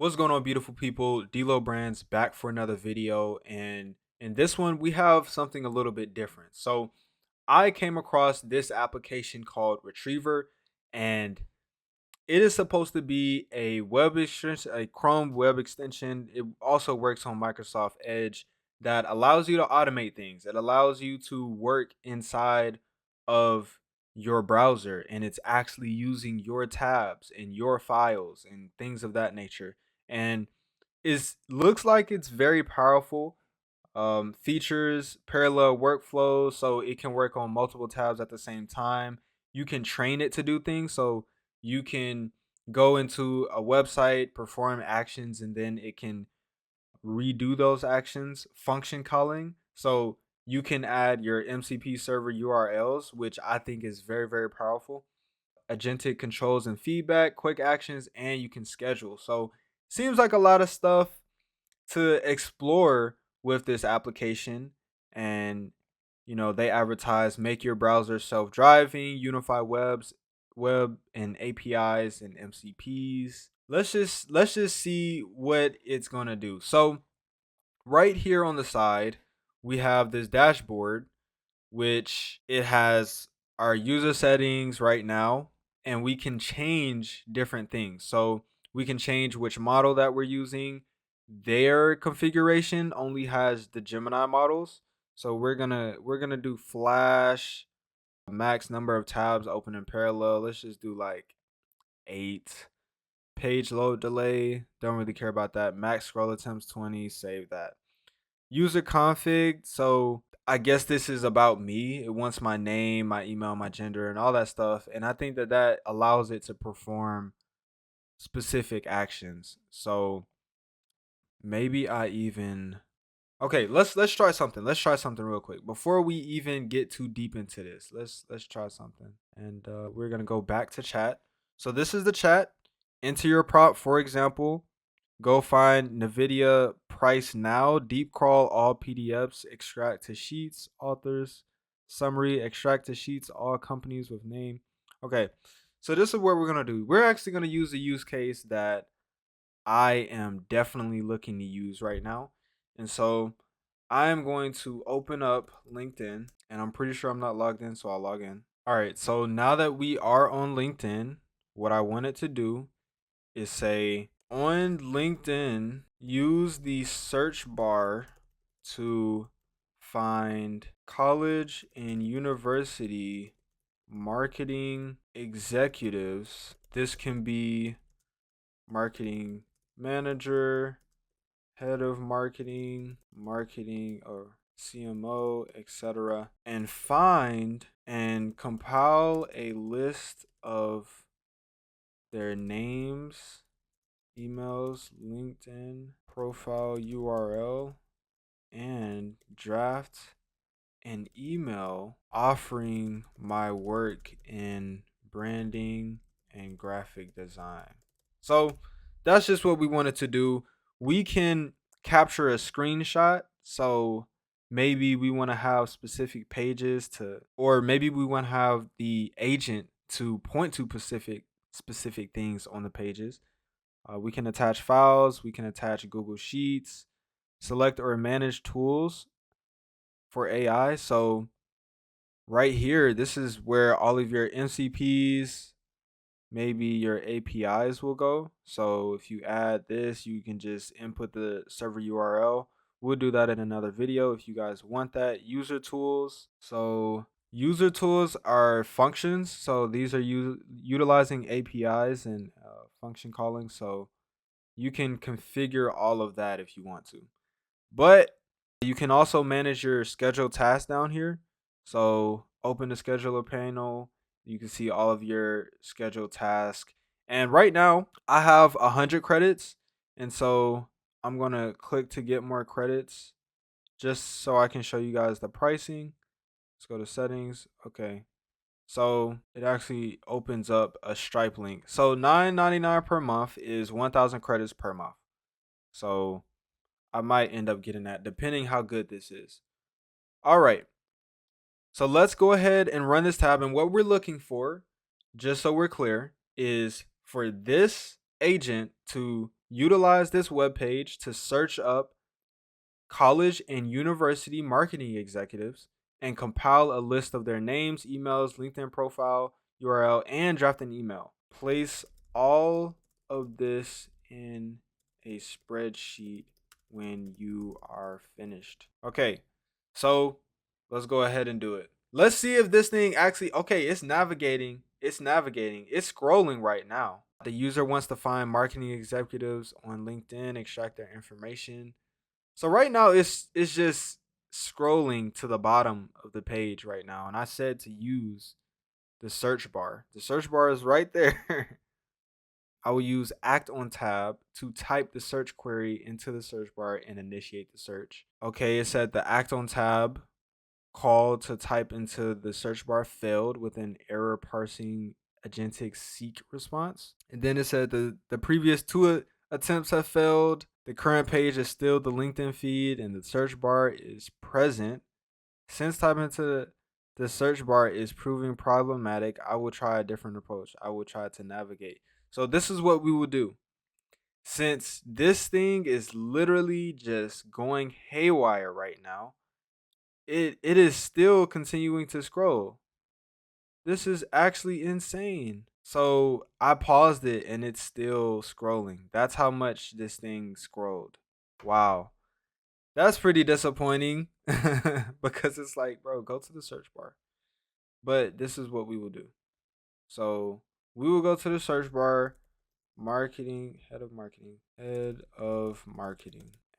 What's going on, beautiful people? D'Lo Brands back for another video, and in this one we have something a little bit different. So I came across this application called Retriever, and it is supposed to be a web extension, a Chrome web extension. It also works on Microsoft Edge that allows you to automate things. It allows you to work inside of your browser, and it's actually using your tabs and your files and things of that nature. And is looks like it's very powerful. Features parallel workflows, so it can work on multiple tabs at the same time. You can train it to do things, so you can go into a website, perform actions, and then it can redo those actions. Function calling, so you can add your MCP server URLs, which I think is very, very powerful. Agentic controls and feedback, quick actions, and you can schedule. So seems like a lot of stuff to explore with this application. And they advertise make your browser self-driving, unify web and APIs and MCPs. Let's just see what it's going to do. So right here on the side, we have this dashboard, which it has our user settings right now, and we can change different things. So we can change which model that we're using. Their configuration only has the Gemini models. So we're gonna do flash, max number of tabs open in parallel. Let's just do like 8. Page load delay, don't really care about that. Max scroll attempts 20, save that. User config, so I guess this is about me. It wants my name, my email, my gender, and all that stuff. And I think that allows it to perform specific actions. So maybe I even okay. Let's try something. Let's try something real quick before we even get too deep into this. Let's try something, and we're gonna go back to chat. So this is the chat. Enter your prop. For example, go find NVIDIA price now, deep crawl all PDFs, extract to sheets, authors, summary, extract to sheets, all companies with name. Okay, so this is what we're gonna do. We're actually gonna use a use case that I am definitely looking to use right now. And so I am going to open up LinkedIn, and I'm pretty sure I'm not logged in, so I'll log in. All right, so now that we are on LinkedIn, what I wanted to do is say on LinkedIn, use the search bar to find college and university marketing executives. This can be marketing manager, head of marketing, marketing or CMO, etc. And find and compile a list of their names, emails, LinkedIn, profile URL, and draft an email offering my work in branding and graphic design. So that's just what we wanted to do. We can capture a screenshot. So maybe we want to have specific pages to, or maybe we want to have the agent to point to specific things on the pages. We can attach files. We can attach Google Sheets. Select or manage tools for AI. So right here, this is where all of your MCPs, maybe your APIs will go. So if you add this, you can just input the server URL. We'll do that in another video if you guys want that. User tools. So user tools are functions. So these are utilizing APIs and function calling. So you can configure all of that if you want to. But you can also manage your scheduled tasks down here. So open the scheduler panel. You can see all of your scheduled tasks. And right now I have 100 credits. And so I'm going to click to get more credits just so I can show you guys the pricing. Let's go to settings. Okay. So it actually opens up a Stripe link. So $9.99 per month is 1,000 credits per month. So I might end up getting that depending how good this is. All right. So let's go ahead and run this tab. And what we're looking for, just so we're clear, is for this agent to Utilize this webpage to search up college and university marketing executives and compile a list of their names, emails, LinkedIn profile, URL, and draft an email. Place all of this in a spreadsheet when you are finished. Okay, so let's go ahead and do it. Let's see if this thing actually, okay, it's navigating. It's navigating. It's scrolling right now. The user wants to find marketing executives on LinkedIn, extract their information. So right now it's just scrolling to the bottom of the page right now. And I said to use the search bar. The search bar is right there. I will use Act on tab to type the search query into the search bar and initiate the search. Okay, it said the Act on tab call to type into the search bar failed with an error parsing agentic seek response. And then it said the previous two attempts have failed. The current page is still the LinkedIn feed and the search bar is present. Since typing into the search bar is proving problematic, I will try a different approach. I will try to navigate. So this is what we will do. Since this thing is literally just going haywire right now, it is still continuing to scroll. This is actually insane. So I paused it and it's still scrolling. That's how much this thing scrolled. Wow. That's pretty disappointing because it's like, bro, go to the search bar. But this is what we will do. So we will go to the search bar, head of marketing.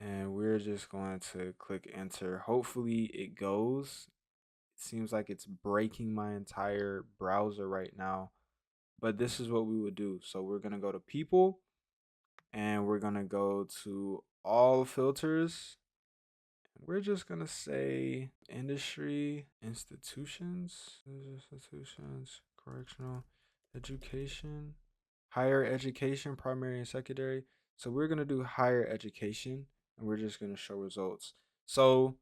And we're just going to click enter. Hopefully it goes. It seems like it's breaking my entire browser right now. But this is what we would do. So we're going to go to people and we're going to go to all filters. We're just going to say industry, institutions, correctional, education, higher education, primary and secondary. So we're going to do higher education and we're just going to show results. So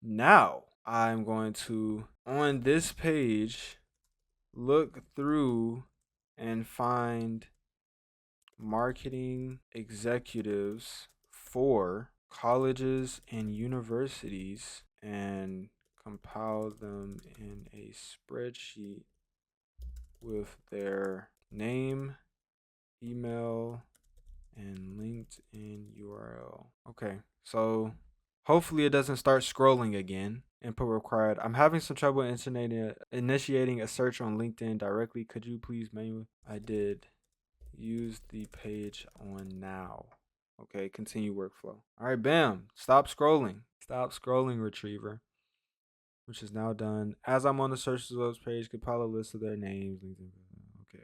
now I'm going to, on this page, look through and find marketing executives for colleges and universities and compile them in a spreadsheet with their name, email, and LinkedIn URL. Okay, so hopefully it doesn't start scrolling again. Input required. I'm having some trouble initiating a search on LinkedIn directly. Could you please manually? I did. Use the page on now. Okay, continue workflow. All right, bam. Stop scrolling. Stop scrolling, Retriever. Which is now done. As I'm on the search results page, compile a list of their names. Okay.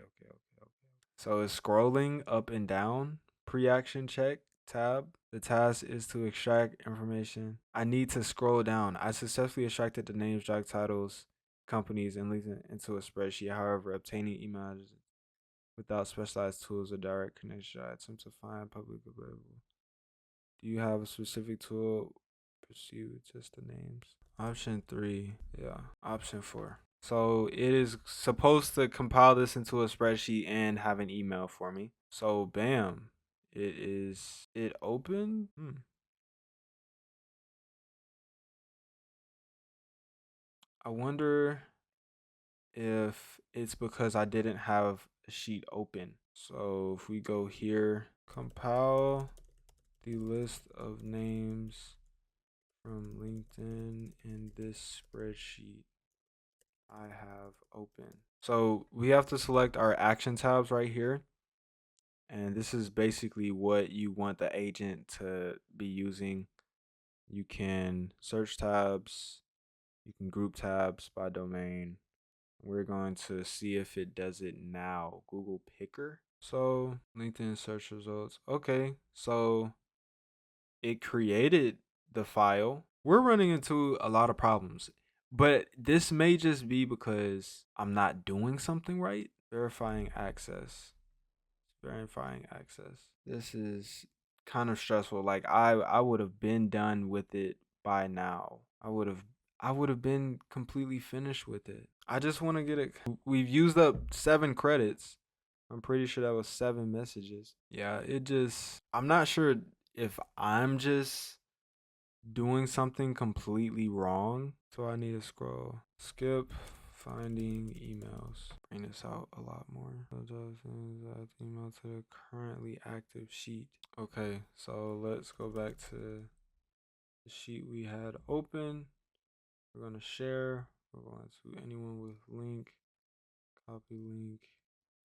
So it's scrolling up and down. Pre-action check tab. The task is to extract information. I need to scroll down. I successfully extracted the names, job titles, companies, and linked it into a spreadsheet. However, obtaining emails without specialized tools or direct connection, I attempt to find public available. Do you have a specific tool? Pursue just the names. Option 3. Yeah. Option 4. So it is supposed to compile this into a spreadsheet and have an email for me. So bam. It open? I wonder if it's because I didn't have a sheet open. So if we go here, compile the list of names from LinkedIn in this spreadsheet I have open. So we have to select our action tabs right here. And this is basically what you want the agent to be using. You can search tabs, you can group tabs by domain. We're going to see if it does it now. Google Picker. So LinkedIn search results. Okay, so it created the file. We're running into a lot of problems, but this may just be because I'm not doing something right. Verifying access. This is kind of stressful. Like I would have been done with it by now. I would have been completely finished with it. I just want to get it. We've used up 7 credits. I'm pretty sure that was 7 messages. Yeah, I'm not sure if I'm just doing something completely wrong. So I need to scroll. Skip finding emails. Bring this out a lot more. Add email to the currently active sheet. Okay, so let's go back to the sheet we had open. We're going to share. We're going to anyone with link. Copy link.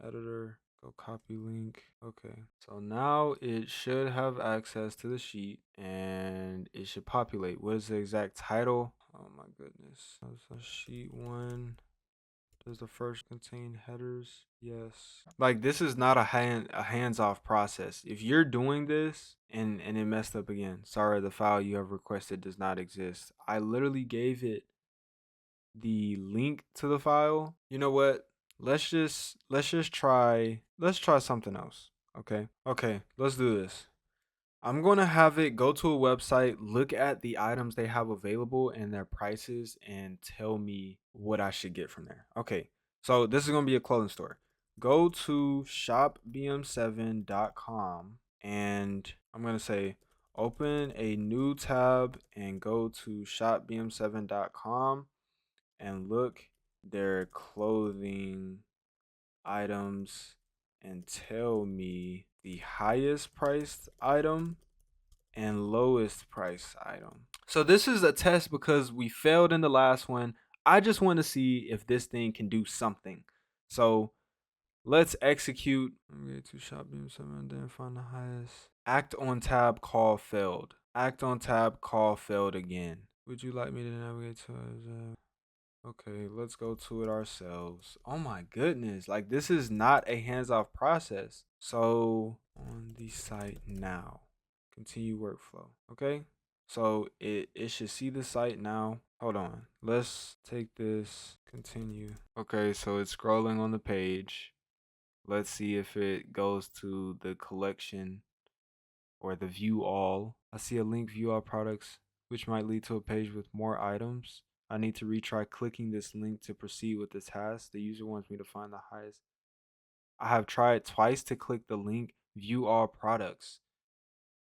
Editor. Go copy link. Okay. So now it should have access to the sheet and it should populate. What is the exact title? Oh my goodness. So sheet 1. Does the first contain headers? Yes. Like this is not a hands-off process. If you're doing this and it messed up again, sorry, the file you have requested does not exist. I literally gave it the link to the file. You know what? Let's try something else. Okay? Okay, let's do this. I'm going to have it go to a website, look at the items they have available and their prices, and tell me what I should get from there. Okay, so this is going to be a clothing store. Go to shopbm7.com and I'm going to say open a new tab and go to shopbm7.com and look their clothing items and tell me the highest priced item and lowest price item. So this is a test because we failed in the last one. I just want to see if this thing can do something. So let's execute. Okay, to shop beam 7, then find the highest. Act on tab call failed. Act on tab call failed again. Would you like me to navigate to okay, let's go to it ourselves. Oh my goodness. Like this is not a hands-off process. So on the site now. Continue workflow. Okay. So it should see the site now. Hold on. Let's take this. Continue. Okay, so it's scrolling on the page. Let's see if it goes to the collection or the view all. I see a link view all products, which might lead to a page with more items. I need to retry clicking this link to proceed with the task. The user wants me to find the highest. I have tried twice to click the link view all products,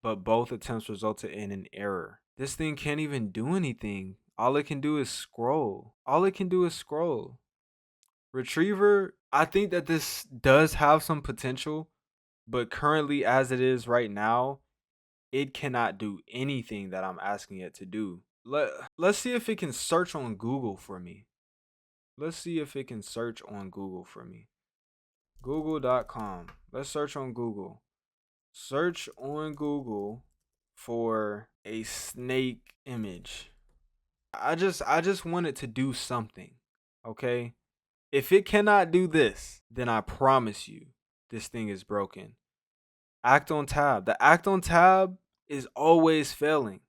but both attempts resulted in an error. This thing can't even do anything. All it can do is scroll. All it can do is scroll. Retriever, I think that this does have some potential, but currently as it is right now, it cannot do anything that I'm asking it to do. Let's see if it can search on Google for me. Let's see if it can search on Google for me. Google.com. Let's search on Google. Search on Google for a snake image. I just want it to do something. Okay? If it cannot do this, then I promise you this thing is broken. Act on tab. The act on tab is always failing.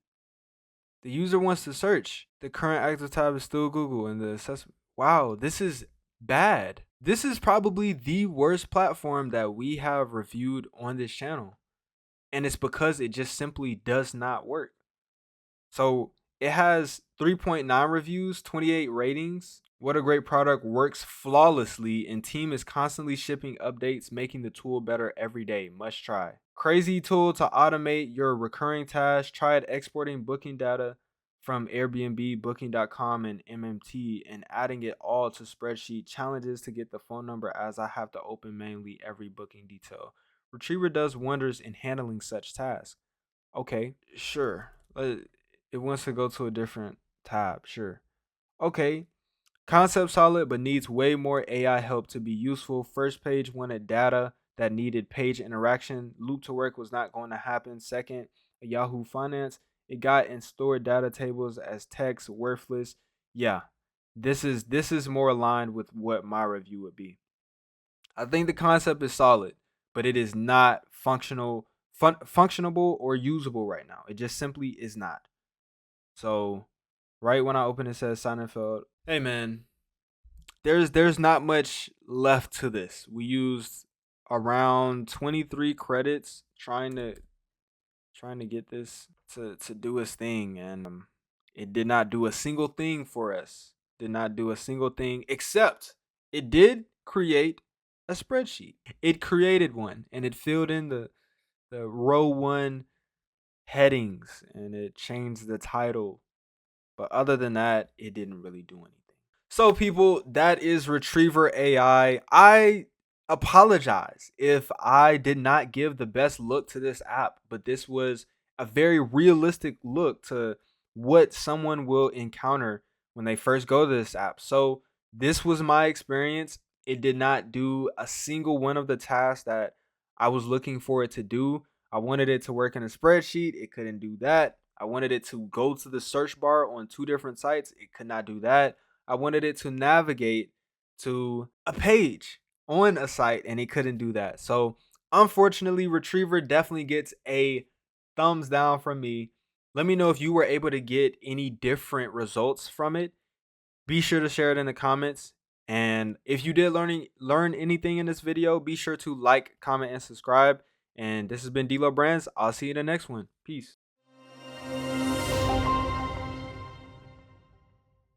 The user wants to search. The current active tab is still Google and the assessment. Wow, this is bad. This is probably the worst platform that we have reviewed on this channel. And it's because it just simply does not work. So it has 3.9 reviews, 28 ratings. What a great product, works flawlessly, and team is constantly shipping updates, making the tool better every day. Must try. Crazy tool to automate your recurring tasks. Tried exporting booking data from Airbnb, Booking.com, and MMT and adding it all to spreadsheet. Challenges to get the phone number as I have to open manually every booking detail. Retriever does wonders in handling such tasks. Okay, sure. It wants to go to a different tab. Sure. Okay. Concept solid, but needs way more AI help to be useful. First page wanted data that needed page interaction. Loop to work was not going to happen. Second, Yahoo Finance. It got and stored data tables as text, worthless. Yeah. This is more aligned with what my review would be. I think the concept is solid, but it is not functionable or usable right now. It just simply is not. So right when I open it says sign in failed. Hey man, there's not much left to this. We used around 23 credits trying to get this to do its thing, and it did not do a single thing for us. Did not do a single thing except it did create a spreadsheet. It created one and it filled in the row one headings and it changed the title. But other than that, it didn't really do anything. So, people, that is Retriever AI. I apologize if I did not give the best look to this app, but this was a very realistic look to what someone will encounter when they first go to this app. So, this was my experience. It did not do a single one of the tasks that I was looking for it to do. I wanted it to work in a spreadsheet. It couldn't do that. I wanted it to go to the search bar on two different sites. It could not do that. I wanted it to navigate to a page on a site and it couldn't do that. So, unfortunately, Retriever definitely gets a thumbs down from me. Let me know if you were able to get any different results from it. Be sure to share it in the comments. And if you did learn anything in this video, be sure to like, comment, and subscribe. And this has been D'Lo Brands. I'll see you in the next one. Peace.